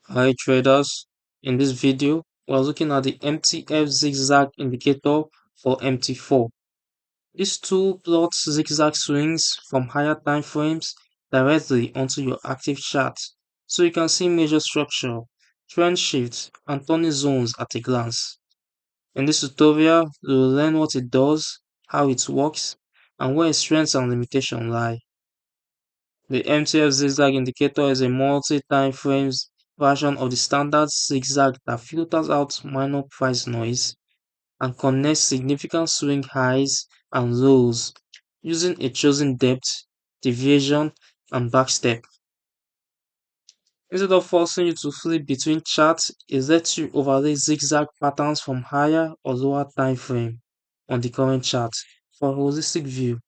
Hi traders, in this video we're looking at the MTF Zigzag Indicator for MT4. This tool plots zigzag swings from higher time frames directly onto your active chart so you can see major structure, trend shifts and turning zones at a glance. In this tutorial you will learn what it does, how it works and where its strengths and limitations lie. The MTF Zigzag Indicator is a multi-time frames version of the standard zigzag that filters out minor price noise and connects significant swing highs and lows using a chosen depth, deviation, and backstep. Instead of forcing you to flip between charts, it lets you overlay zigzag patterns from higher or lower time frame on the current chart for a holistic view.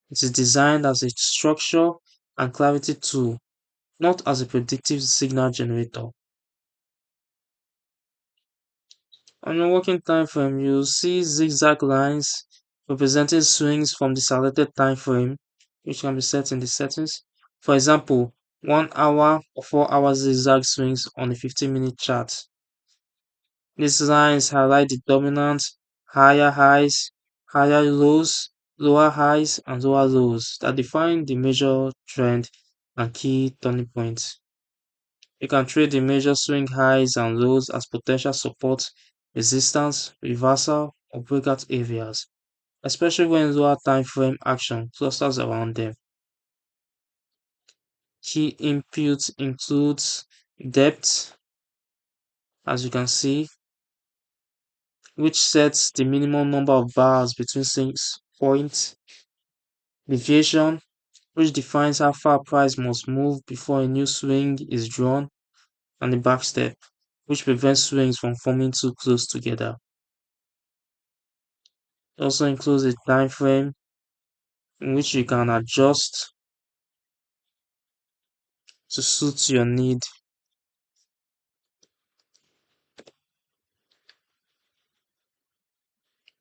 It is designed as a structure and clarity tool, not as a predictive signal generator. On your working time frame, you'll see zigzag lines representing swings from the selected time frame, which can be set in the settings. For example, 1 hour or 4 hour zigzag swings on a 15-minute chart. These lines highlight the dominant higher highs, higher lows, lower highs, and lower lows that define the major trend and key turning points. You can trade the major swing highs and lows as potential support, resistance, reversal, or breakout areas, especially when lower time frame action clusters around them. Key inputs includes depth, as you can see, which sets the minimum number of bars between 6 points, deviation, which defines how far price must move before a new swing is drawn, and the backstep, which prevents swings from forming too close together. It also includes a time frame in which you can adjust to suit your need.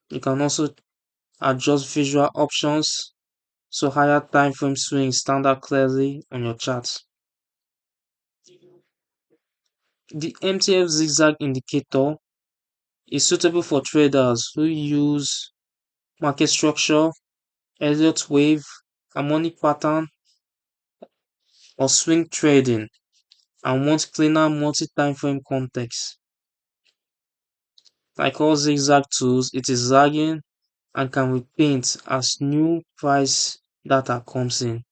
You can also adjust visual options so higher time frame swings stand out clearly on your chart. The MTF Zigzag Indicator is suitable for traders who use market structure, Elliott wave, harmonic pattern, or swing trading and want cleaner multi-time frame context. Like all zigzag tools, it is lagging and can repaint as new price data comes in,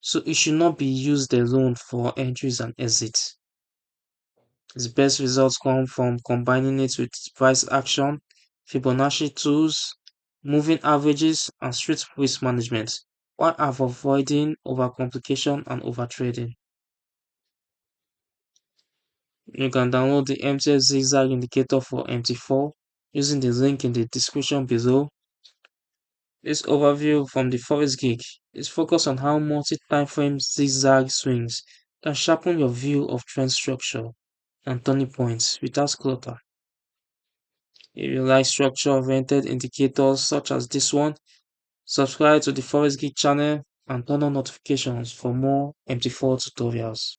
so it should not be used alone for entries and exits. Its best results come from combining it with price action, Fibonacci tools, moving averages, and strict risk management, while avoiding overcomplication and overtrading. You can download the MTF Zigzag Indicator for MT4 using the link in the description below. This overview from the Forex Geek is focused on how multi-time frame zigzag swings can sharpen your view of trend structure and turning points without clutter. If you like structure-oriented indicators such as this one, subscribe to the Forex Geek channel and turn on notifications for more MT4 tutorials.